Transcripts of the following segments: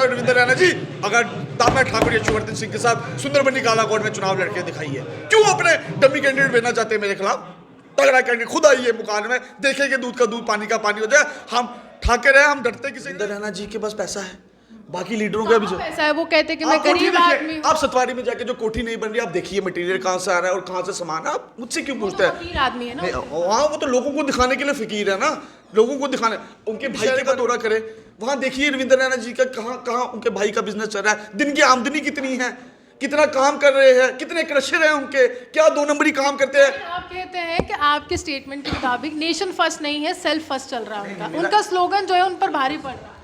रविंद्र रैना जी, अगर दामना ठाकुर यशोवर्धन सिंह के साथ सुंदरबनी कालाकोट में चुनाव लड़के दिखाई है, क्यों अपने डमी कैंडिडेट भेजना चाहते हैं मेरे खिलाफ? तगड़ा कैंडिडेट खुद आइए मुकाबले में, देखेंगे दूध का दूध पानी का पानी हो जाए। हम ठाकर हैं, हम डरते किसी। रविंद्र रैना जी के पास पैसा है, बाकी लीडरों का भी जो पैसा है वो कहते कि मैं गरीब आदमी हूं। आप सतवारी में जाके जो कोठी नहीं बन रही, आप देखिए मटेरियल कहाँ से आ रहा है और कहाँ से सामान है। आप मुझसे क्यों पूछते हैं? फकीर आदमी है ना वहाँ वो तो लोगों को दिखाने के लिए फिकीर है ना, लोगों को दिखाने। उनके भाई का दौरा करे, वहाँ देखिए रविंद्र रैना जी का कहाँ कहाँ उनके भाई का बिजनेस चल रहा है, दिन की आमदनी कितनी है, कितना काम कर रहे हैं, कितने क्रशर हैं उनके, क्या 2 नंबरी काम करते हैं। आप कहते हैं कि आपके स्टेटमेंट के मुताबिक नेशन फर्स्ट नहीं है, सेल्फ फर्स्ट चल रहा है उनका स्लोगन जो है उन पर भारी पड़ रहा है।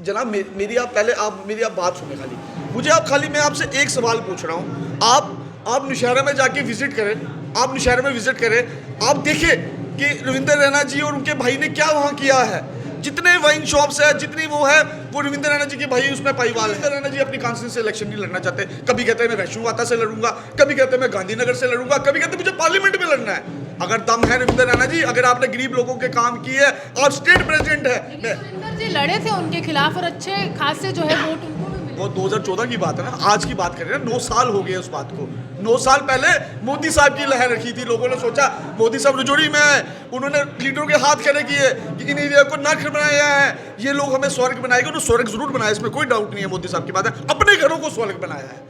जनाब मेरी आप पहले आप मेरी आप बात सुने खाली, मुझे आप खाली, मैं आपसे एक सवाल पूछ रहा हूँ। आप नौशहरा में जाके विजिट करें, आप नौशहरा में विजिट करें, आप देखें कि रविंद्र रैना जी और उनके भाई ने क्या वहाँ किया है। जितने वाइन शॉप्स है, जितनी वो है, वो रविंद्र रैना जी के भाई उसमें पाईवाल है। रविंद्र रैना जी अपनी कॉन्स्टिट्यूंसी से इलेक्शन नहीं लड़ना चाहते। कभी कहते हैं मैं वैष्णो माता से लड़ूंगा, कभी कहते हैं मैं गांधीनगर से लड़ूंगा, कभी कहते हैं मुझे पार्लियामेंट में लड़ना है। अगर दम है रविंद्र रैना जी, अगर आपने गरीब लोगों के काम किए, आप स्टेट प्रेसिडेंट है। रविंद्र जी लड़े थे उनके खिलाफ और अच्छे खासे जो है वोट उनको भी मिले। वो 2014 की बात है ना, आज की बात कर रहे हैं। 9 साल हो गए उस बात को। 9 साल पहले मोदी साहब की लहर रखी थी, लोगों ने सोचा मोदी साहब रजौरी में आए, उन्होंने लीडरों के हाथ खड़े किए कि इन एरिया को नर्क बनाया है, ये लोग हमें स्वर्ग बनाएंगे। उन्होंने स्वर्ग जरूर बनाया, इसमें कोई डाउट नहीं है, मोदी साहब की बात है। अपने घरों को स्वर्ग बनाया है,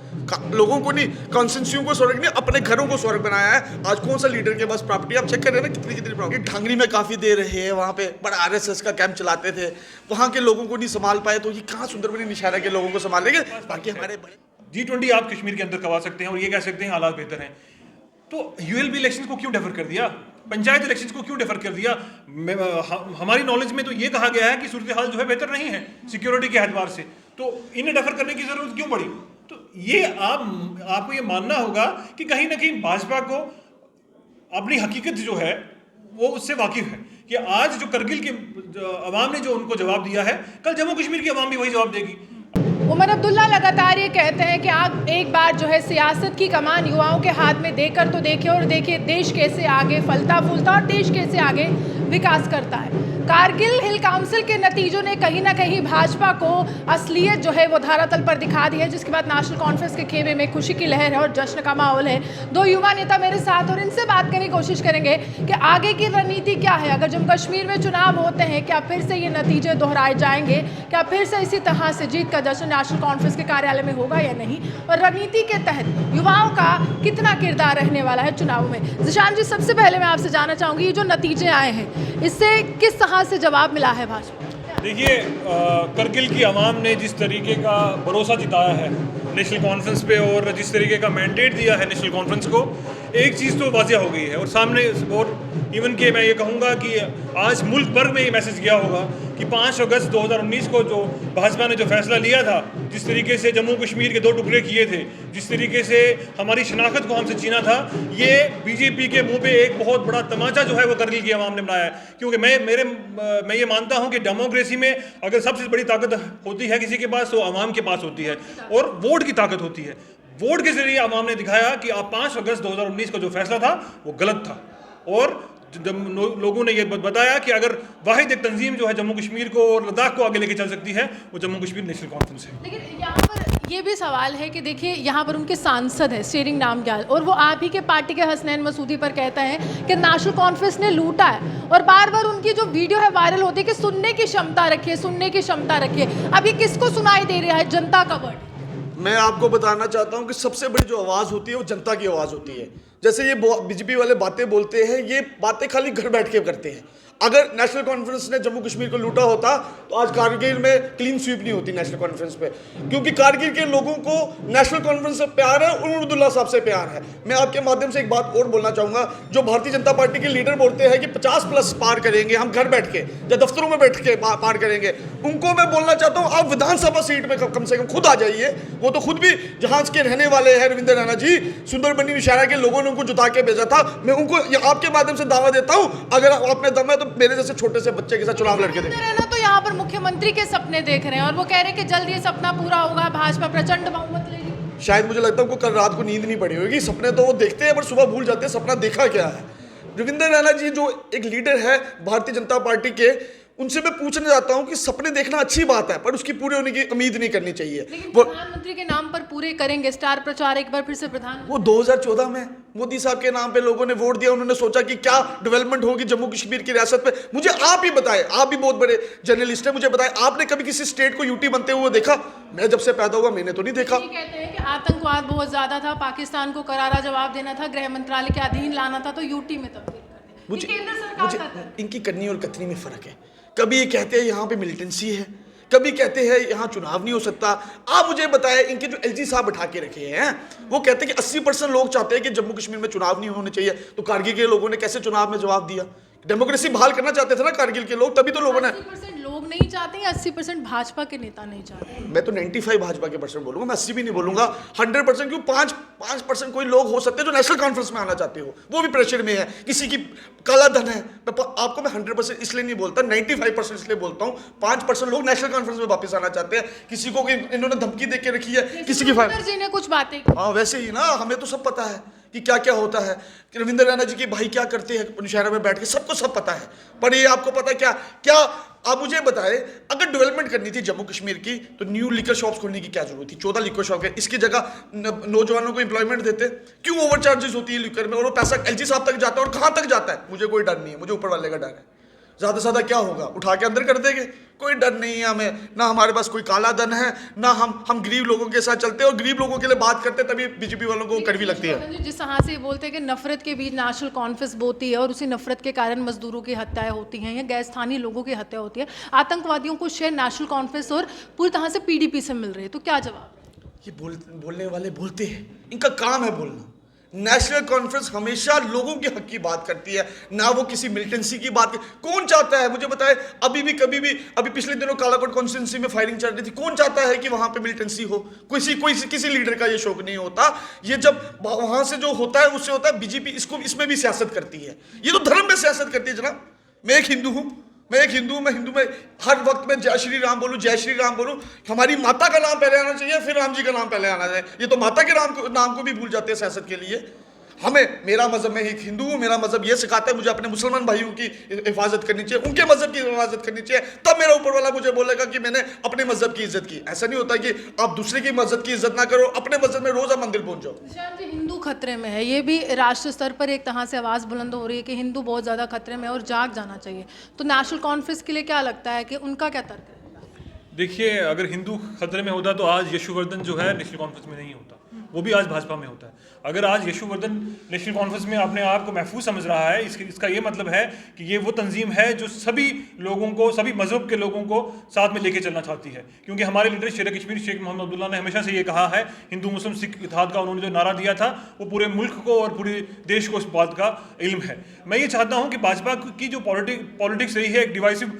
लोगों को नहीं, कॉन्स्टिट्यूंसियों को स्वर्ग नहीं, अपने घरों को स्वर्ग बनाया है। आज कौन सा लीडर के पास प्रॉपर्टी, आप चेक कर रहे हैं ना कितनी कितनी प्रॉपर्टी। ढांगरी में काफी दे रहे हैं, वहाँ पे बड़ा आरएसएस का कैंप चलाते थे, वहाँ के लोगों को नहीं संभाल पाए, तो ये कहाँ सुंदरबनी नौशहरा के लोगों को संभालेंगे? बाकी हमारे बड़े G20 आप कश्मीर के अंदर करवा सकते हैं और ये कह सकते हैं हालात बेहतर हैं, तो यूएलबी इलेक्शंस को क्यों डेफर कर दिया? पंचायत इलेक्शंस को क्यों डेफर कर दिया? हमारी नॉलेज में तो ये कहा गया है कि सूरत हाल जो है बेहतर नहीं है सिक्योरिटी के एतबार से, तो इन्हें डेफर करने की जरूरत क्यों पड़ी? तो ये आपको ये मानना होगा कि कहीं ना कहीं भाजपा को अपनी हकीकत जो है वो उससे वाकिफ है कि आज जो करगिल की अवाम ने जो उनको जवाब दिया है, कल जम्मू कश्मीर की अवाम भी वही जवाब देगी। उमर अब्दुल्ला लगातार ये कहते हैं कि आप एक बार जो है सियासत की कमान युवाओं के हाथ में देकर तो देखिए, और देखिए देश कैसे आगे फलता फूलता और देश कैसे आगे विकास करता है। कारगिल हिल काउंसिल के नतीजों ने कहीं ना कहीं भाजपा को असलियत जो है वो धरातल पर दिखा दी है, जिसके बाद नेशनल कॉन्फ्रेंस के खेमे में खुशी की लहर है और जश्न का माहौल है। 2 युवा नेता मेरे साथ और इनसे बात करने की कोशिश करेंगे कि आगे की रणनीति क्या है। अगर जम्मू कश्मीर में चुनाव होते हैं, क्या फिर से ये नतीजे दोहराए जाएंगे? क्या फिर से इसी तरह से जीत का जश्न नेशनल कॉन्फ्रेंस के कार्यालय में होगा या नहीं? और रणनीति के तहत युवाओं का कितना किरदार रहने वाला है चुनाव में? जिशान जी, सबसे पहले मैं आपसे जानना चाहूँगी, ये जो नतीजे आए हैं इससे किस तरह से जवाब मिला है भाजपा? देखिए, करगिल की आवाम ने जिस तरीके का भरोसा जिताया है नेशनल कॉन्फ्रेंस पे और जिस तरीके का मैंडेट दिया है नेशनल कॉन्फ्रेंस को, एक चीज़ तो वाज़िया हो गई है और सामने, और इवन के मैं ये कहूँगा कि आज मुल्क भर में ये मैसेज गया होगा कि 5 अगस्त 2019 को जो भाजपा ने जो फैसला लिया था, जिस तरीके से जम्मू कश्मीर के 2 टुकड़े किए थे, जिस तरीके से हमारी शनाख्त को हमसे छीना था, ये बीजेपी के मुंह पे एक बहुत बड़ा तमाचा जो है वो करगिल की आवाम ने बनाया है। क्योंकि मैं ये मानता हूँ कि डेमोक्रेसी में अगर सबसे बड़ी ताकत होती है किसी के पास, तो आवाम के पास होती है और वोट की ताकत होती है। वोट के जरिए आवाम ने दिखाया कि 5 अगस्त 2019 का जो फैसला था वो गलत था, और लोगों ने ये बताया कि अगर वाहिद एक तंजीम जो है जम्मू कश्मीर को और लद्दाख को आगे लेके चल सकती है, वो जम्मू कश्मीर नेशनल कॉन्फ्रेंस है। लेकिन यहाँ पर ये भी सवाल है कि देखिए, यहाँ पर उनके सांसद है स्टीयरिंग नामग्याल, और वो आप ही के पार्टी के हसनैन मसूदी पर कहता है कि नेशनल कॉन्फ्रेंस ने लूटा है, और बार बार उनकी जो वीडियो है वायरल होती है कि सुनने की क्षमता रखिए, सुनने की क्षमता रखिए। अब ये किसको सुनाई दे रहा है? जनता का वर्ड। मैं आपको बताना चाहता हूं कि सबसे बड़ी जो आवाज़ होती है वो जनता की आवाज़ होती है। जैसे ये बीजेपी वाले बातें बोलते हैं, ये बातें खाली घर बैठ के करते हैं। अगर नेशनल कॉन्फ्रेंस ने जम्मू कश्मीर को लूटा होता तो आज कारगिल में क्लीन स्वीप नहीं होती नेशनल कॉन्फ्रेंस पे, क्योंकि कारगिल के लोगों को नेशनल कॉन्फ्रेंस से प्यार है, उमर अब्दुल्ला साहब से प्यार है। मैं आपके माध्यम से एक बात और बोलना चाहूँगा, जो भारतीय जनता पार्टी के लीडर बोलते हैं कि 50+ पार करेंगे हम घर बैठ के या दफ्तरों में बैठ के पार करेंगे, उनको मैं बोलना चाहता हूँ आप विधानसभा सीट में कम से कम खुद आ जाइए। वो तो खुद भी जहाज के रहने वाले हैं रविंद्र रैना जी, सुंदरबनी नौशहरा के लोगों ने उनको जुटा के भेजा था। मैं उनको आपके माध्यम से दावा देता हूँ, अगर आप में दम है तो मेरे जैसे छोटे से बच्चे के साथ चुनाव लड़के देंगे। तो यहाँ पर मुख्यमंत्री के सपने देख रहे हैं और वो कह रहे हैं कि जल्द ये सपना पूरा होगा, भाजपा प्रचंड बहुमत लेगी। शायद मुझे लगता है उनको कल रात को नींद नहीं पड़ी होगी। सपने तो वो देखते हैं पर सुबह भूल जाते हैं सपना देखा क्या है। रविंद्र रैना जी जो एक लीडर है भारतीय जनता पार्टी के, उनसे मैं पूछना चाहता हूं कि सपने देखना अच्छी बात है, पर उसकी पूरे होने की उम्मीद नहीं करनी चाहिए। लेकिन वो प्रधानमंत्री के नाम पर पूरे करेंगे स्टार प्रचार एक बार फिर से प्रधान। वो 2014 में मोदी साहब के नाम पे लोगों ने वोट दिया, उन्होंने सोचा कि क्या डेवलपमेंट होगी जम्मू कश्मीर की रियासत पे। मुझे आप ही बताएं, आप भी बहुत बड़े जर्नलिस्ट हैं, मुझे बताएं आपने कभी किसी स्टेट को यूटी बनते हुए देखा? मैं जब से पैदा हुआ मैंने तो नहीं देखा। ये कहते हैं कि आतंकवाद बहुत ज्यादा था, पाकिस्तान को करारा जवाब देना था, गृह मंत्रालय के अधीन लाना था, तो यूटी में तब्दील कर दिया। मुझे ये केंद्र सरकार मुझे का था। इनकी कन्नी और कतनी में फर्क है। कभी ये कहते हैं यहाँ पे मिलिटेंसी है, कभी कहते हैं यहाँ चुनाव नहीं हो सकता। आप मुझे बताएं, इनके जो एलजी साहब बैठा के रखे हैं वो कहते हैं कि 80% लोग चाहते हैं कि जम्मू कश्मीर में चुनाव नहीं होने चाहिए, तो कारगिल के लोगों ने कैसे चुनाव में जवाब दिया? डेमोक्रेसी बहाल करना चाहते थे ना कारगिल के लोग, तभी तो लोगों ने। 80% लोग नहीं चाहते हैं, 80% भाजपा के नेता नहीं चाहते। मैं तो 95 भाजपा के परसेंट बोलूंगा, मैं 80 भी नहीं बोलूंगा। 100% क्यों, 5% कोई लोग हो सकते हैं जो नेशनल कॉन्फ्रेंस में आना चाहते हो, वो भी प्रेशर में है, किसी की काला धन है। आपको मैं 100% इसलिए नहीं बोलता, 95% इसलिए बोलता हूँ। 5% लोग नेशनल कॉन्फ्रेंस में वापस आना चाहते हैं, किसी को इन्होंने धमकी दे के रखी है, किसी की जी ने कुछ बातें की। हाँ वैसे ही ना, हमें तो सब पता है कि क्या क्या होता है, कि रविंद्र रैना जी के भाई क्या करते हैं नौशहरा में बैठ के, सबको सब पता है। पर ये आपको पता है क्या क्या? आप मुझे बताएं, अगर डेवलपमेंट करनी थी जम्मू कश्मीर की तो न्यू लिकर शॉप्स खोलने की क्या जरूरत थी? 14 लिकर शॉप है, इसकी जगह नौजवानों को एम्प्लॉयमेंट देते। क्यों ओवर चार्जेस होती है लिकर में, और वो पैसा एलजी साहब तक जाता है, और कहाँ तक जाता है? मुझे कोई डर नहीं है, मुझे ऊपर वाले का डर है। ज़्यादा से ज़्यादा क्या होगा, उठा के अंदर कर देंगे, कोई डर नहीं है हमें। ना हमारे पास कोई काला धन है, ना हम गरीब लोगों के साथ चलते हैं, और गरीब लोगों के लिए बात करते हैं तभी बीजेपी वालों को कड़वी लगती है। जिस तरह से बोलते हैं कि नफरत के बीच नेशनल कॉन्फ्रेंस बोती है और उसी नफरत के कारण मजदूरों की हत्याएं होती हैं या गैर स्थानीय लोगों की हत्या होती है, आतंकवादियों को शेयर नेशनल कॉन्फ्रेंस और पूरी तरह से पीडीपी से मिल रही है, तो क्या जवाब? ये बोलने वाले बोलते हैं, इनका काम है बोलना। नेशनल कॉन्फ्रेंस हमेशा लोगों के हक की बात करती है, ना वो किसी मिलिटेंसी की बात। कौन चाहता है, मुझे बताए, अभी भी कभी भी, अभी पिछले दिनों कालाकोट कॉन्स्टिट्यूंसी में फायरिंग चल रही थी, कौन चाहता है कि वहां पे मिलिटेंसी हो? किसी लीडर का ये शौक नहीं होता। ये जब वहां से जो होता है उससे होता है। बीजेपी इसमें भी सियासत करती है, ये तो धर्म में सियासत करती है जनाब। मैं एक हिंदू हूं, मैं हिंदू में हर वक्त में जय श्री राम बोलूं, जय श्री राम बोलूं। हमारी माता का नाम पहले आना चाहिए, फिर राम जी का नाम पहले आना चाहिए। ये तो माता के नाम को भी भूल जाते हैं सियासत के लिए। हमें, मेरा मजहब, मैं एक हिंदू हूँ, मेरा मजहब ये सिखाता है मुझे अपने मुसलमान भाइयों की हिफाजत करनी चाहिए, उनके मजहब की हिफाजत करनी चाहिए, तब मेरा ऊपर वाला मुझे बोलेगा कि मैंने अपने मजहब की इज्जत की। ऐसा नहीं होता कि आप दूसरे की मजहब की इज्जत ना करो, अपने मजहब में रोजा मंदिर पहुंच जाओ। निशांत जी, हिंदू खतरे में है, ये भी राष्ट्र स्तर पर एक तरह से आवाज़ बुलंद हो रही है कि हिंदू बहुत ज़्यादा खतरे में है और जाग जाना चाहिए। तो नेशनल कॉन्फ्रेंस के लिए क्या लगता है कि उनका क्या तर्क है? देखिए, अगर हिंदू खतरे में होता तो आज यशुवर्धन जो है नेशनल कॉन्फ्रेंस में नहीं होता, वो भी आज भाजपा में होता है। अगर आज यशुवर्धन नेशनल कॉन्फ्रेंस में अपने आप को महफूज समझ रहा है, इसका ये मतलब है कि ये वो तंजीम है जो सभी लोगों को, सभी मजहब के लोगों को साथ में लेके चलना चाहती है। क्योंकि हमारे लीडर शेर कश्मीर शेख मोहम्मद अब्दुल्ला ने हमेशा से ये कहा है, हिंदू मुस्लिम सिख इत्तेहाद का उन्होंने जो नारा दिया था, वो पूरे मुल्क को और पूरे देश को इस बात का इल्म है। मैं ये चाहता हूँ कि भाजपा की जो पॉलिटिक्स रही है, एक डिवाइसिव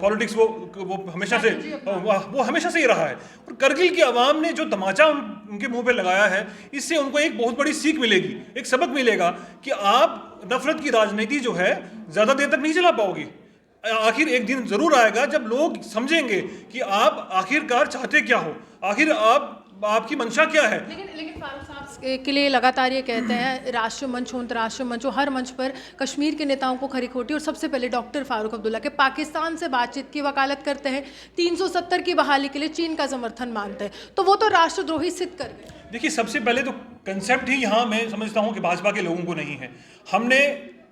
पॉलिटिक्स, वो हमेशा से ही रहा है। और करगिल की आवाम ने जो तमाचा उनके मुंह पे लगाया है, इससे उनको एक बहुत बड़ी सीख मिलेगी, एक सबक मिलेगा कि आप नफरत की राजनीति जो है ज़्यादा देर तक नहीं चला पाओगी। आखिर एक दिन जरूर आएगा जब लोग समझेंगे कि आप आखिरकार चाहते क्या हो, आखिर आपकी मंशा क्या है। लेकिन फारूक साहब के लिए लगातार ये कहते हैं, राष्ट्रीय मंच हो, अंतर्राष्ट्रीय मंच हो, हर मंच पर कश्मीर के नेताओं को खरी खोटी, और सबसे पहले डॉक्टर फारूक अब्दुल्ला के पाकिस्तान से बातचीत की वकालत करते हैं, 370 की बहाली के लिए चीन का समर्थन मानते हैं, तो वो तो राष्ट्रद्रोही सिद्ध कर गए। देखिए, सबसे पहले तो कंसेप्ट ही यहाँ मैं समझता हूँ कि भाजपा के लोगों को नहीं है। हमने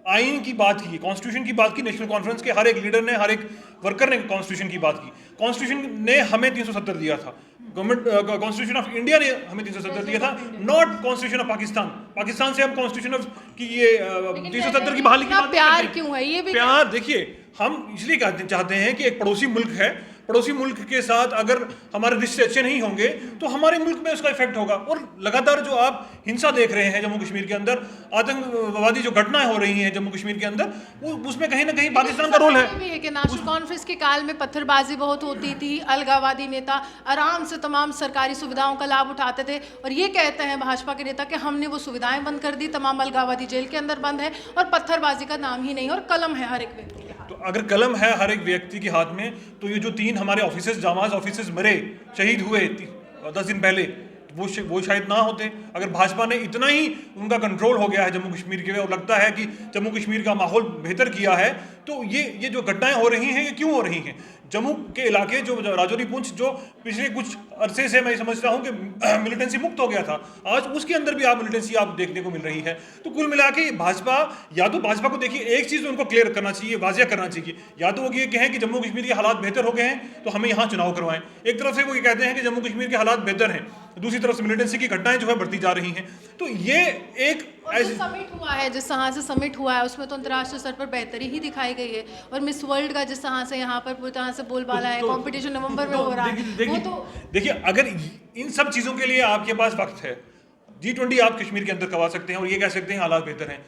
आइन की बात की, कॉन्स्टिट्यूशन की बात की, नेशनल कॉन्फ्रेंस के हर एक लीडर ने, हर एक वर्कर ने कॉन्स्टिट्यूशन की बात की। कॉन्स्टिट्यूशन ने हमें 370 दिया था, गवर्नमेंट कॉन्स्टिट्यूशन ऑफ इंडिया ने हमें 370 दिया था, not constitution of Pakistan. Pakistan से हम कॉन्स्टिट्यूशन ऑफ की ये 370 की बहाली की बात प्यार क्यों है? ये भी प्यार, देखिए, हम इसलिए चाहते हैं कि एक पड़ोसी मुल्क है, पड़ोसी मुल्क के साथ अगर हमारे रिश्ते अच्छे नहीं होंगे तो हमारे मुल्क में उसका इफेक्ट होगा। और लगातार जो आप हिंसा देख रहे हैं जम्मू कश्मीर के अंदर, आतंकवादी जो घटनाएं हो रही हैं जम्मू कश्मीर के अंदर, वो उसमें कहीं ना कहीं पाकिस्तान का रोल है। भी है कि नेशनल कॉन्फ्रेंस के काल में पत्थरबाजी बहुत होती थी, अलगावादी नेता आराम से तमाम सरकारी सुविधाओं का लाभ उठाते थे, और ये कहते हैं भाजपा के नेता कि हमने वो सुविधाएं बंद कर दी, तमाम अलगावादी जेल के अंदर बंद है और पत्थरबाजी का नाम ही नहीं, और कलम है हर एक व्यक्ति के हाथ। तो अगर कलम है हर एक व्यक्ति के हाथ में, तो ये जो 3 हमारे ऑफिसर्स, जामाज ऑफिसर्स मरे, शहीद हुए 10 दिन पहले, वो शायद ना होते। अगर भाजपा ने इतना ही उनका कंट्रोल हो गया है जम्मू कश्मीर के, और लगता है कि जम्मू कश्मीर का माहौल बेहतर किया है, तो ये जो घटनाएं हो रही हैं ये क्यों हो रही हैं? जम्मू के इलाके जो राजौरी पुंछ जो पिछले कुछ अरसे से मैं समझता हूं कि मिलिटेंसी मुक्त हो गया था, आज उसके अंदर भी आप मिलिटेंसी आप देखने को मिल रही है। तो कुल मिला के भाजपा, या तो भाजपा को देखिए एक चीज़ उनको क्लियर करना चाहिए, वाजिया करना चाहिए, या तो वो ये कहें कि जम्मू कश्मीर के हालात बेहतर हो गए हैं तो हमें यहाँ चुनाव करवाएं। एक तरफ से वो ये कहते हैं कि जम्मू कश्मीर के हालात बेहतर हैं, दूसरी तरफ से मिलिटेंसी की घटनाएं जो है बढ़ती जा रही हैं। तो ये एक समिट हुआ है, जिस तरह से समिट हुआ है उसमें तो अंतर्राष्ट्रीय स्तर पर बेहतरी ही दिखाई गई है, और मिस वर्ल्ड का जिस तरह से यहाँ पर पूरी तरह से बोलबाला है, कंपटीशन नवंबर में हो रहा है, वो तो देखिए अगर इन सब चीज़ों के लिए आपके पास वक्त है, G20 आप कश्मीर के अंदर करवा सकते हैं और ये कह सकते हैं हालात बेहतर हैं,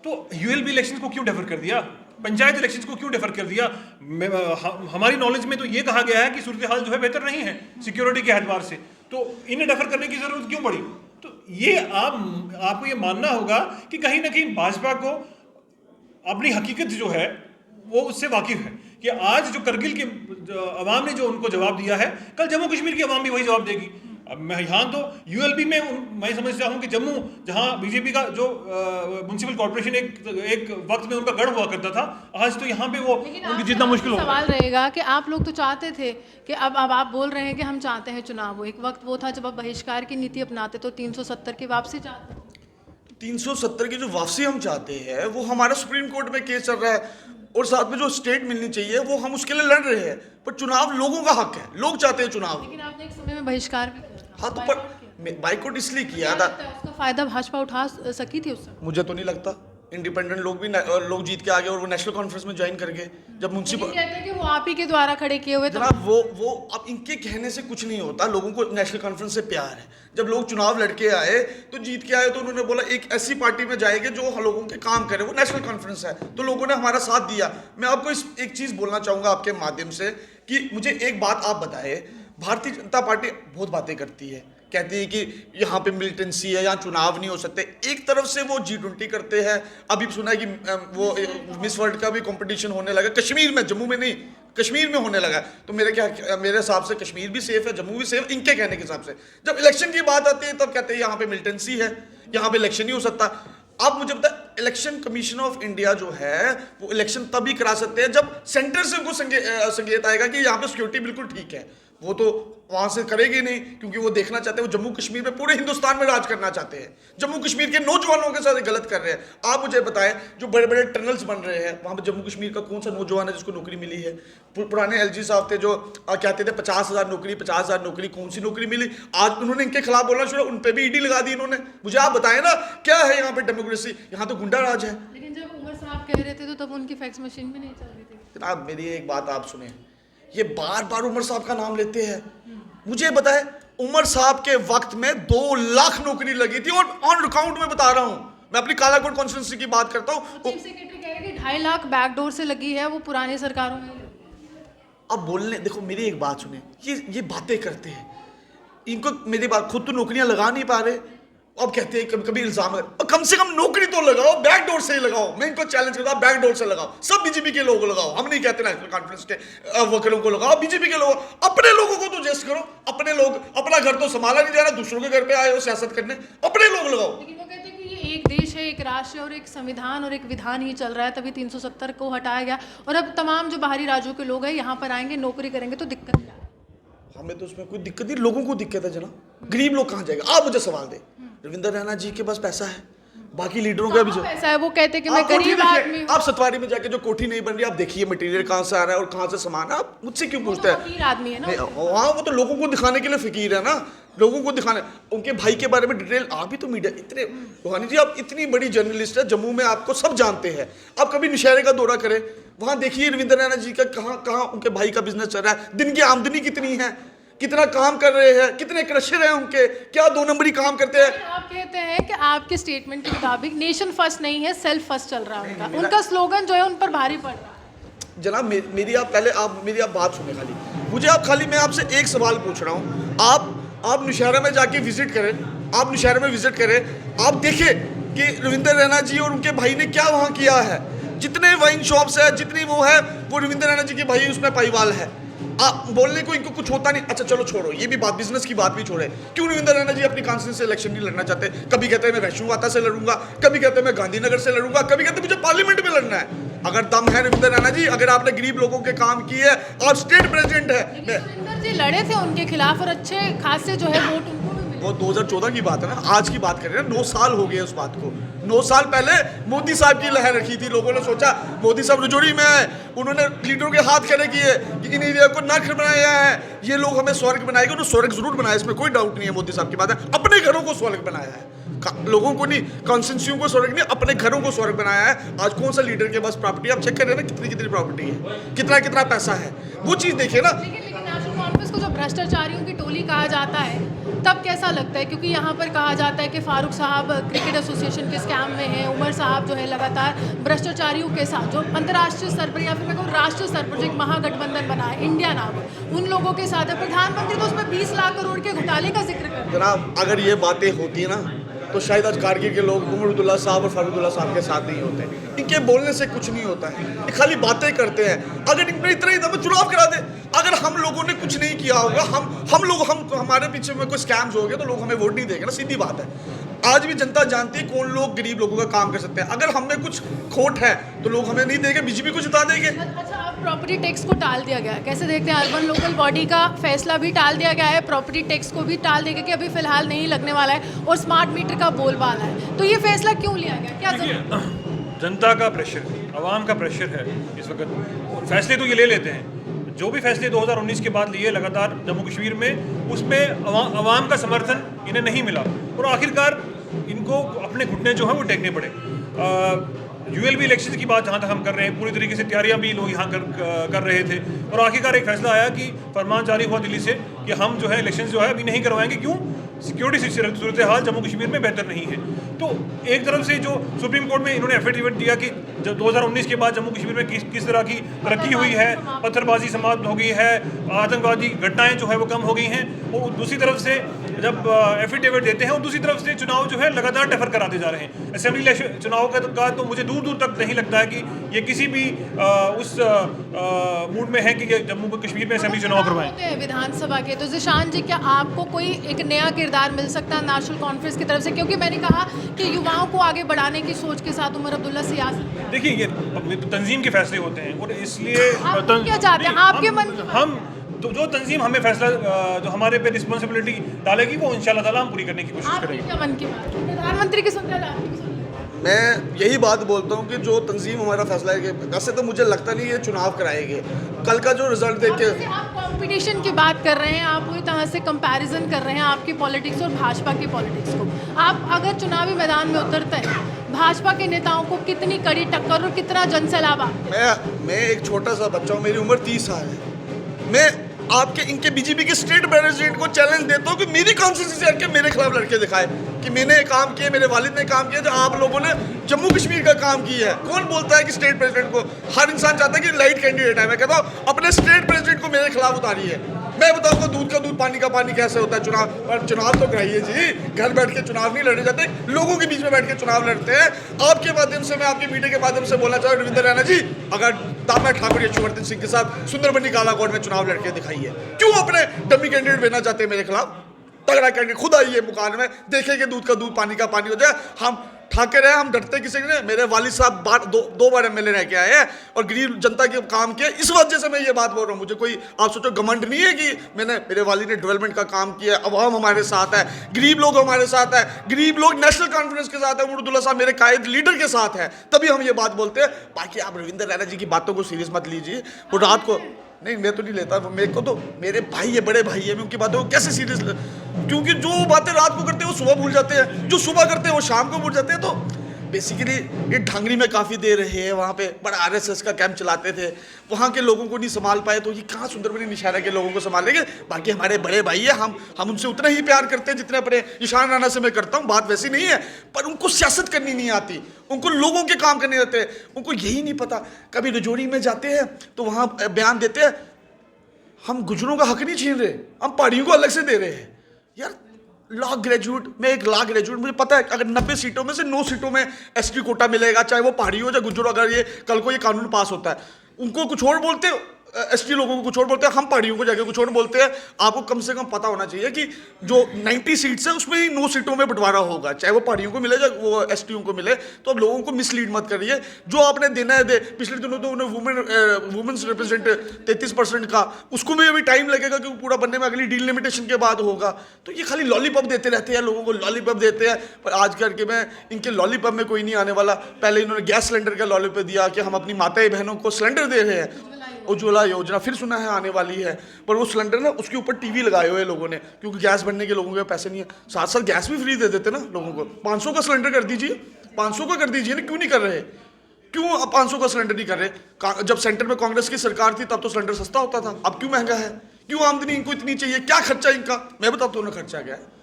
तो ULB इलेक्शन को क्यों डेफर कर दिया? पंचायत इलेक्शन को क्यों डेफर कर दिया? हमारी नॉलेज में तो ये कहा गया है कि सूरत हाल जो है बेहतर नहीं है सिक्योरिटी के एतबार से, तो इन्हें डेफर करने की जरूरत क्यों पड़ी? तो ये आपको ये मानना होगा कि कहीं ना कहीं भाजपा को अपनी हकीकत जो है वो उससे वाकिफ है कि आज जो करगिल के अवाम ने जो उनको जवाब दिया है, कल जम्मू कश्मीर की अवाम भी वही जवाब देगी। अब मैं यहाँ तो ULB में मैं समझता हूँ कि जम्मू जहाँ बीजेपी का जो म्युनिसिपल कॉर्पोरेशन एक वक्त में उनका गढ़ हुआ करता था, आज तो यहाँ पे वो उनकी जितना मुश्किल होगा। सवाल रहेगा कि आप लोग तो चाहते थे कि अब आप बोल रहे हैं कि हम चाहते हैं चुनाव हो, एक वक्त वो था जब आप बहिष्कार की नीति अपनाते तो 370 की वापसी चाहते। 370 की जो वापसी हम चाहते हैं वो हमारा सुप्रीम कोर्ट में केस चल रहा है, और साथ में जो स्टेट मिलनी चाहिए वो हम उसके लिए लड़ रहे हैं, पर चुनाव लोगों का हक है, लोग चाहते हैं चुनाव। लेकिन आपने एक समय में बहिष्कार भी किया था। हाँ, तो पर बाइकआउट इसलिए किया था, उसका फायदा भाजपा उठा सकी थी उस समय? मुझे तो नहीं लगता। इंडिपेंडेंट लोग भी लोग जीत के आ गए और वो नेशनल कॉन्फ्रेंस में ज्वाइन कर गए। जब म्युनिसिपल कहते हैं कि वो आप ही के द्वारा खड़े किए हुए, जनाब वो अब इनके कहने से कुछ नहीं होता, लोगों को नेशनल कॉन्फ्रेंस से प्यार है। जब लोग चुनाव लड़के आए तो जीत के आए, तो उन्होंने बोला एक ऐसी पार्टी में जाएंगे जो लोगों के काम करे, वो नेशनल कॉन्फ्रेंस है, तो लोगों ने हमारा साथ दिया। मैं आपको एक चीज़ बोलना चाहूँगा आपके माध्यम से कि मुझे एक बात आप बताएं, भारतीय जनता पार्टी बहुत बातें करती है, कहती है कि यहाँ पे मिलिटेंसी है, यहाँ चुनाव नहीं हो सकते। एक तरफ से वो G20 करते हैं, अभी सुना है कि वो मिस वर्ल्ड का भी कंपटीशन होने लगा कश्मीर में, जम्मू में नहीं, कश्मीर में होने लगा। तो मेरे हिसाब से कश्मीर भी सेफ है, जम्मू भी सेफ, इनके कहने के हिसाब से। जब इलेक्शन की बात आती है तब कहते हैं यहाँ पे मिलिटेंसी है, यहाँ पे इलेक्शन नहीं हो सकता। आप मुझे बताएं, इलेक्शन कमीशन ऑफ इंडिया जो है वो इलेक्शन तभी करा सकते हैं जब सेंटर से उनको संकेत आएगा कि यहाँ पे सिक्योरिटी बिल्कुल ठीक है। वो तो वहां से करेगी नहीं, क्योंकि वो देखना चाहते हैं, वो जम्मू कश्मीर में पूरे हिंदुस्तान में राज करना चाहते हैं, जम्मू कश्मीर के नौजवानों के साथ गलत कर रहे हैं। आप मुझे बताएं, जो बड़े बड़े टनल्स बन रहे हैं वहां पर जम्मू कश्मीर का कौन सा नौजवान है जिसको नौकरी मिली है? पुराने LG साहब थे जो कहते थे 50,000 नौकरी, 50,000 नौकरी, कौन सी नौकरी मिली? आज उन्होंने इनके खिलाफ बोलना शुरू, उन पर भी ED लगा दी इन्होंने। मुझे आप बताएं ना, क्या है यहाँ पे डेमोक्रेसी? यहाँ तो गुंडा राज है। लेकिन जब उमर साहब कह रहे थे तो तब उनकी फैक्स मशीन भी नहीं चल रही थी। जनाब मेरी एक बात आप सुने, ये बार बार उमर साहब का नाम लेते हैं। मुझे बताएं, उमर साहब के वक्त में 2 लाख नौकरी लगी थी, और ऑन रिकॉर्ड में बता रहा हूं, मैं अपनी कालाकोट कॉन्स्टिट्यूंसी की बात करता हूं। चीफ सेक्रेटरी कह रहे हैं कि 2.5 लाख बैकडोर से लगी है, वो पुरानी सरकारों में। अब बोलने देखो, मेरी एक बात सुने, ये बातें करते हैं, इनको मेरी बात, खुद तो नौकरियां लगा नहीं पा रहे, अब कहते हैं कभी कभी इल्जाम है, और कम से कम नौकरी तो लगाओ, बैकडोर से ही लगाओ। मैं इनको चैलेंज करता हूं, बैकडोर से लगाओ, सब बीजेपी के लोगों को लगाओ। हम नहीं कहते नेशनल कॉन्फ्रेंस के वर्करों को लगाओ, बीजेपी के लोग, अपने लोगों को तो जेस्ट करो। अपने लोग, अपना घर तो संभाला नहीं जा रहा, दूसरों के घर पे आए हो सियासत करने, अपने लोग लगाओ। लेकिन वो कहते हैं कि ये एक देश है, एक राष्ट्र है, और एक संविधान और एक विधान ही चल रहा है, तभी 370 को हटाया गया, और अब तमाम जो बाहरी राज्यों के लोग हैं यहाँ पर आएंगे, नौकरी करेंगे, तो दिक्कत क्या है? हमें तो उसमें कोई दिक्कत नहीं, लोगों को दिक्कत है जनाब। गरीब लोग कहाँ जाएगा? आप मुझे सवाल दे, रविंद्र रैना जी के पास पैसा है, बाकी लीडरों का भी जो पैसा है, वो कहते हैं कि मैं गरीब आदमी हूं। आप सतवारी में जाके जो कोठी नहीं बन रही, आप देखिए मटेरियल कहाँ से आ रहा है और कहाँ से सामान है, आप मुझसे क्यों पूछते हैं? अमीर आदमी है ना, वहाँ वो तो लोगों को दिखाने के लिए फिकीर है ना, लोगों को दिखाने। उनके भाई के बारे में डिटेल, आप भी तो मीडिया इतने, रोहानी जी आप इतनी बड़ी जर्नलिस्ट है, जम्मू में आपको सब जानते हैं, आप कभी नौशहरे का दौरा करें, वहाँ देखिए रविंद्र रैना जी का कहाँ कहाँ उनके भाई का बिजनेस चल रहा है, दिन की आमदनी कितनी है, कितना काम कर रहे हैं, कितने क्रशर हैं उनके, क्या 2 नंबरी काम करते हैं। आप कहते हैं कि आपके स्टेटमेंट के मुताबिक नेशन फर्स्ट नहीं है, सेल्फ फर्स्ट चल रहा है उनका, उनका स्लोगन जो है उन पर भारी पड़ रहा है। जनाब मेरी आप बात सुने, खाली मैं आपसे एक सवाल पूछ रहा हूँ। आप नौशहरा में जाके विजिट करें, आप नौशहरा में विजिट करें, आप देखें कि रविंद्र रैना जी और उनके भाई ने क्या वहाँ किया है। जितने वाइन शॉप्स है, जितनी वो है, वो रविंद्र रैना जी के भाई उसमें पाईवाल है। आप बोलने को इनको कुछ होता नहीं। अच्छा चलो छोड़ो, ये भी बात, बिजनेस की बात भी छोड़े। क्यों रविंद्र रैना जी अपनी कॉन्स्टिट्यूंसी से इलेक्शन नहीं लड़ना चाहते? कभी कहते हैं मैं वैष्णोवाता से लड़ूंगा, कभी कहते हैं मैं गांधीनगर से लड़ूंगा, कभी कहते हैं मुझे पार्लियामेंट में लड़ना है। अगर दम है रविंद्र रैना जी, अगर आपने गरीब लोगों के काम किए और स्टेट प्रेसिडेंट है, रविंद्र जी लड़े थे उनके खिलाफ और अच्छे खासे जो है वोट उनको भी मिले। वो 2014 की बात है ना, आज की बात कर रहे हैं। 9 साल हो गए उस बात को। 9 साल पहले मोदी साहब की लहर रखी थी, लोगों ने सोचा मोदी साहब रजौरी में आए, उन्होंने लीडरों के हाथ खड़े किए कि इन एरिया को नर्क बनाया है, ये लोग हमें स्वर्ग बनाएंगे। उन्होंने स्वर्ग जरूर बनाया, इसमें कोई डाउट नहीं है, मोदी साहब की बात है। अपने घरों को स्वर्ग बनाया है, लोगों को नहीं, कॉन्स्टिट्यूंसियों को स्वर्ग नहीं, अपने घरों को स्वर्ग बनाया है। आज कौन सा लीडर के पास प्रॉपर्टी, आप चेक कर रहे हैं ना, कितनी कितनी प्रॉपर्टी है, कितना कितना पैसा है, वो चीज़ देखिए ना। लेकिन नेशनल कॉन्फ्रेंस को जो भ्रष्टाचारियों की टोली कहा जाता है, तब कैसा लगता है? क्योंकि यहाँ पर कहा जाता है कि फारूक साहब क्रिकेट एसोसिएशन के स्कैम में हैं, उमर साहब जो है लगातार भ्रष्टाचारियों के साथ, जो अंतर्राष्ट्रीय स्तर पर या फिर मैं कहूँ राष्ट्रीय स्तर पर जो एक महागठबंधन बना है इंडिया नाम, उन लोगों के साथ है। प्रधानमंत्री तो उसमें 20 लाख करोड़ के घोटाले का जिक्र करते हैं। जनाब अगर ये बातें होती ना तो शायद आज कारगिल के लोग उमर अब्दुल्ला साहब और फारूक साहब के साथ नहीं होते। इनके बोलने से कुछ नहीं होता है, ये खाली बातें करते हैं। अगर इनमें इतना ही दम है, चुनाव करा दे। अगर हम लोगों ने कुछ नहीं किया होगा, हम हमारे पीछे में कोई स्कैम्स हो गए तो लोग हमें वोट नहीं देंगे ना, सीधी बात है। आज भी जनता जानती है कौन लोग गरीब लोगों का काम कर सकते हैं। अगर हमें कुछ खोट है तो लोग हमें नहीं देंगे, बीजेपी को जिता देंगे। अच्छा, अब प्रॉपर्टी टैक्स को टाल दिया गया है, कैसे देखते हैं? अर्बन लोकल बॉडी का फैसला भी टाल दिया गया है, प्रॉपर्टी टैक्स को भी टाल दिया गया कि अभी फिलहाल नहीं लगने वाला है, और स्मार्ट मीटर का बोलबाला है। तो ये फैसला क्यों लिया गया, क्या जरूरत? जनता का प्रेशर, आवाम का प्रेशर है इस वक्त। फैसले तो ये ले लेते हैं, जो भी फैसले 2019 के बाद लिए लगातार जम्मू कश्मीर में, उसमें आवाम का समर्थन इन्हें नहीं मिला और आखिरकार इनको अपने घुटने जो हैं वो टेकने पड़े। यूएलबी इलेक्शन की बात जहाँ तक हम कर रहे हैं, पूरी तरीके से तैयारियां भी लोग यहाँ कर रहे थे और आखिरकार एक फैसला आया कि फरमान जारी हुआ दिल्ली से कि हम जो है इलेक्शन जो है अभी नहीं करवाएंगे। क्यों? सिक्योरिटी सूरत हाल जम्मू कश्मीर में बेहतर नहीं है। तो एक तरफ से जो सुप्रीम कोर्ट में इन्होंने एफिडेविट दिया कि जब 2019 के बाद जम्मू कश्मीर में किस तरह की तरक्की हुई है, पत्थरबाजी समाप्त हो गई है, आतंकवादी घटनाएं जो है वो कम हो गई हैं, और दूसरी तरफ से जब एफिडेविट देते हैं और दूसरी तरफ से चुनाव जो है लगातार डेफर कराते जा रहे हैं। असेंबली चुनाव का तो मुझे दूर दूर तक नहीं लगता है कि ये किसी भी उस मूड में है कि ये जम्मू कश्मीर में असेंबली चुनाव करवाएं। विधानसभा के तो जिशान जी, क्या आपको कोई एक नया किरदार मिल सकता है नेशनल कॉन्फ्रेंस की तरफ से? क्योंकि मैंने कहा कि युवाओं को आगे बढ़ाने की सोच के साथ उमर अब्दुल्ला सियासत, देखिए ये तंजीम के फैसले होते हैं और इसलिए आप क्या चाहते हैं? आपके मन हम तो जो तंजीम हमें फैसला जो हमारे पे रिस्पॉन्सिबिलिटी डालेगी वो इंशाल्लाह ताला हम पूरी करने की कोशिश आपके करेंगे। क्या मन की बात? प्रधानमंत्री की सुनते हैं, आपकी भी सुन लें। मैं यही बात बोलता हूँ कि जो तंजीम हमारा फैसला है, वैसे तो मुझे लगता नहीं ये चुनाव कराएंगे। कल का जो रिजल्ट देख के, जैसे आप कंपटीशन की बात कर रहे हैं, आप पूरी तरह से कंपैरिजन कर रहे हैं आपकी पॉलिटिक्स और भाजपा की पॉलिटिक्स को। आप अगर चुनावी मैदान में उतरते हैं, भाजपा के नेताओं को कितनी कड़ी टक्कर और कितना जनसैलाब आप? मैं एक छोटा सा बच्चा हूँ, मेरी उम्र 30 साल है। मैं आपके इनके बीजेपी के स्टेट प्रेसिडेंट को चैलेंज देता हूँ कि मेरी कॉन्स्टिट्यूंसी से हटके मेरे खिलाफ लड़के दिखाए कि मैंने काम किए, मेरे वालिद ने काम किया जो आप लोगों ने जम्मू कश्मीर का काम किया है। कौन बोलता है कि स्टेट प्रेसिडेंट को? हर इंसान चाहता है कि लाइट कैंडिडेट है। मैं कहता हूँ अपने स्टेट प्रेसिडेंट को मेरे खिलाफ उतारिए। मैं बताऊंगा दूध का दूध पानी का पानी कैसे होता है। चुनाव पर चुनाव तो कराइए जी, घर बैठ के चुनाव नहीं लड़े जाते, लोगों के बीच में बैठ के चुनाव लड़ते हैं। आपके माध्यम से मैं आपके मीडिया के माध्यम से बोलना चाहूँ रविंद्र रैना जी, अगर दामना ठाकुर यशवर्धन सिंह के साथ सुंदरबनी कालाकोट में चुनाव लड़के दिखाइए। क्यों अपने डमी कैंडिडेट भेजना चाहते हैं मेरे खिलाफ? तगड़ा कैंडिडेट खुद आइए मुकान में, देखेंगे दूध का दूध पानी का पानी हो जाए। हम ठाके रहे, हम डरते किसी ने। मेरे वालिद साहब दो बार एमएलए रह के आए हैं और गरीब जनता के काम किए। इस वजह से मैं ये बात बोल रहा हूँ। मुझे कोई आप सोचो घमंड नहीं है कि मेरे वालिद ने डेवलपमेंट का काम किया। अवाम हमारे साथ है, गरीब लोग हमारे साथ है, गरीब लोग नेशनल कॉन्फ्रेंस के साथ है, उमर अब्दुल्ला साहब मेरे कायद लीडर के साथ है, तभी हम ये बात बोलते हैं। बाकी आप रविंद्र रैना जी की बातों को सीरियस मत लीजिए। वो रात को नहीं, मैं तो नहीं लेता, मेरे को तो मेरे भाई है, बड़े भाई है, मैं उनकी बातों को कैसे सीरियस क्योंकि जो बातें रात को करते हैं वो सुबह भूल जाते हैं, जो सुबह करते हैं वो शाम को भूल जाते हैं। तो बेसिकली ये ढांगरी में काफ़ी देर रहे हैं, वहाँ पे बड़ा आरएसएस का कैंप चलाते थे, वहाँ के लोगों को नहीं संभाल पाए, तो ये कहाँ सुंदरबनी निशाना के लोगों को संभालेंगे? बाकी हमारे बड़े भाई है, हम उनसे उतना ही प्यार करते हैं जितने अपने ईशान राणा से मैं करता हूँ। बात वैसी नहीं है, पर उनको सियासत करनी नहीं आती, उनको लोगों के काम करने आते हैं। उनको यही नहीं पता। कभी रजौरी में जाते हैं तो वहाँ बयान देते हैं हम गुजरों का हक नहीं छीन रहे, हम पहाड़ियों को अलग से दे रहे हैं। यार लॉ ग्रेजुएट, मैं एक लॉ ग्रेजुएट, मुझे पता है अगर 90 सीटों में से 9 सीटों में एसटी कोटा मिलेगा, चाहे वो पहाड़ी हो या गुजर। अगर ये कल को ये कानून पास होता है, उनको कुछ और बोलते एसटी लोगों को कुछ और बोलते हैं, हम पहाड़ियों को जाके कुछ और बोलते हैं। आपको कम से कम पता होना चाहिए कि जो 90 सीट्स है उसमें ही 9 सीटों में बंटवारा होगा, चाहे वो पहाड़ियों को मिले चाहे वो एसटीओ को मिले। तो अब लोगों को मिसलीड मत करिए, जो आपने देना है दे। पिछले दिनों तो उन्हें वुमेन्स रिप्रेजेंट 33% का, उसको भी अभी टाइम लगेगा क्योंकि पूरा बनने में अगली डीलिमिटेशन के बाद होगा। तो ये खाली लॉलीपॉप देते रहते हैं, लोगों को लॉलीपॉप देते हैं। पर आज करके मैं इनके लॉलीपॉप में कोई नहीं आने वाला। पहले इन्होंने गैस सिलेंडर का लॉलीपॉप दिया कि हम अपनी माताएं बहनों को सिलेंडर दे रहे हैं, उज्ज्वला योजना फिर सुना है आने वाली है। पर वो सिलेंडर ना उसके ऊपर टीवी लगाए हुए लोगों ने, क्योंकि गैस भरने के लोगों के पैसे नहीं है। साथ साथ गैस भी फ्री दे देते ना लोगों को। 500 का सिलेंडर कर दीजिए, 500 का कर दीजिए ना, क्यों नहीं कर रहे? क्यों अब 500 का सिलेंडर नहीं कर रहे? जब सेंटर में कांग्रेस की सरकार थी तब तो सिलेंडर सस्ता होता था, अब क्यों महंगा है? क्यों आमदनी इनको इतनी चाहिए? क्या खर्चा इनका? मैं बताता हूँ ना खर्चा क्या है।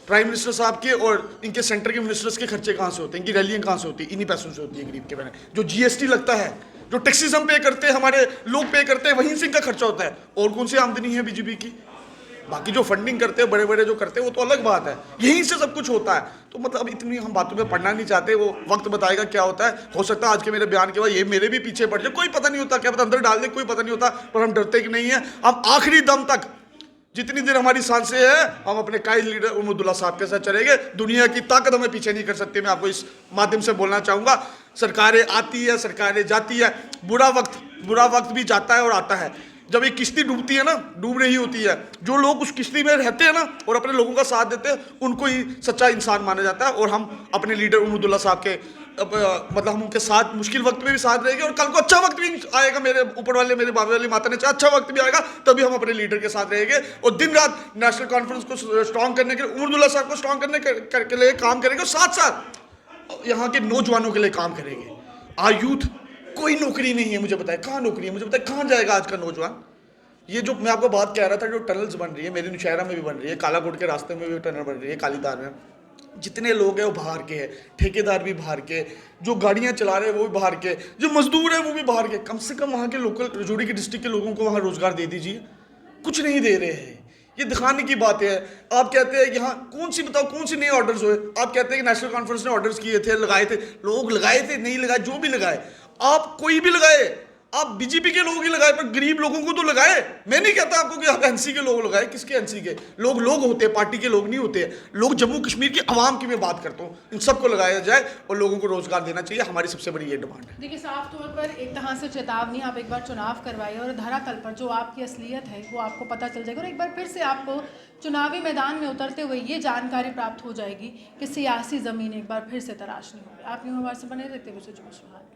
प्राइम मिनिस्टर साहब के और इनके सेंटर के मिनिस्टर्स के खर्चे कहाँ से होते हैं? इनकी रैलियाँ कहाँ से होती है? इन्हीं पैसों से होती है गरीब के बहने। जो जीएसटी लगता है, जो टैक्सेस हम पे करते हैं, हमारे लोग पे करते हैं, वहीं से इनका खर्चा होता है। और कौन सी आमदनी है बीजेपी की? बाकी जो फंडिंग करते हैं बड़े बड़े जो करते हैं वो तो अलग बात है, यहीं से सब कुछ होता है। तो मतलब इतनी हम बातों में पढ़ना नहीं चाहते, वो वक्त बताएगा क्या होता है। हो सकता है आज के मेरे बयान के बाद ये मेरे भी पीछे पड़ जाए, कोई पता नहीं होता, क्या पता अंदर डाल दे, कोई पता नहीं होता। पर हम डरते कि नहीं है, हम आखिरी दम तक जितनी देर हमारी सांसें हैं हम अपने कायद लीडर उमरुद्दुल्ला साहब के साथ चलेंगे। दुनिया की ताकत हमें पीछे नहीं कर सकती। मैं आपको इस माध्यम से बोलना चाहूँगा, सरकारें आती है, सरकारें जाती है, बुरा वक्त भी जाता है और आता है। जब एक किश्ती डूबती है ना, डूब रही होती है, जो लोग उस किश्ती में रहते हैं ना और अपने लोगों का साथ देते हैं, उनको ही सच्चा इंसान माना जाता है। और हम अपने लीडर उमरुद्दुल्ला साहब के मतलब हम उनके साथ मुश्किल वक्त में भी साथ रहेंगे, और कल को अच्छा वक्त भी आएगा, मेरे ऊपर वाले मेरे बाबे वाली माता ने चाहा अच्छा वक्त भी आएगा, तभी हम अपने लीडर के साथ रहेंगे। और दिन रात नेशनल कॉन्फ्रेंस को स्ट्रॉन्ग करने के लिए, उमरुद्दुल्ला साहब को स्ट्रॉन्ग करने के लिए काम करेंगे, और साथ साथ यहाँ के नौजवानों के लिए काम करेंगे। आ यूथ कोई नौकरी नहीं है, मुझे बताए कहाँ नौकरी है? मुझे बताए कहाँ जाएगा आज का नौजवान? ये जो मैं आपको बात कह रहा था, जो टनल्स बन रही है, मेरे नौशहरा में भी बन रही है, कालाकोट के रास्ते में भी टनल बन रही है, कालीधार में, जितने लोग हैं वो बाहर के हैं, ठेकेदार भी बाहर के, जो गाड़ियां चला रहे हैं वो भी बाहर के, जो मजदूर हैं वो भी बाहर के। कम से कम वहाँ के लोकल रजौरी के डिस्ट्रिक्ट के लोगों को वहाँ रोजगार दे दीजिए। कुछ नहीं दे रहे हैं, ये दिखाने की बात है। आप कहते हैं यहाँ कौन सी बताओ कौन सी नए ऑर्डर्स हुए? आप कहते हैं कि नेशनल कॉन्फ्रेंस ने ऑर्डर्स किए थे, लगाए थे, लोग लगाए थे, नहीं लगाए, जो भी लगाए, आप कोई भी लगाए, आप बीजेपी के लोग ही लगाए, पर गरीब लोगों को तो लगाए। मैं नहीं कहता आपको कि आप एनसी के लोग लगाए, किसके एनसी के लोग? लोग होते हैं, पार्टी के लोग नहीं होते हैं। लोग जम्मू कश्मीर की आवाम की मैं बात करता हूँ, इन सबको लगाया जाए और लोगों को रोजगार देना चाहिए। हमारी सबसे बड़ी ये डिमांड है। देखिए, साफ तौर पर एक तरह से चेतावनी, आप एक बार चुनाव करवाइए और धरातल पर जो आपकी असलियत है वो आपको पता चल जाएगा, और एक बार फिर से आपको चुनावी मैदान में उतरते हुए ये जानकारी प्राप्त हो जाएगी कि सियासी ज़मीन एक बार फिर से तराशनी होगी। आप यूँ हमारे से बने रहते हुए।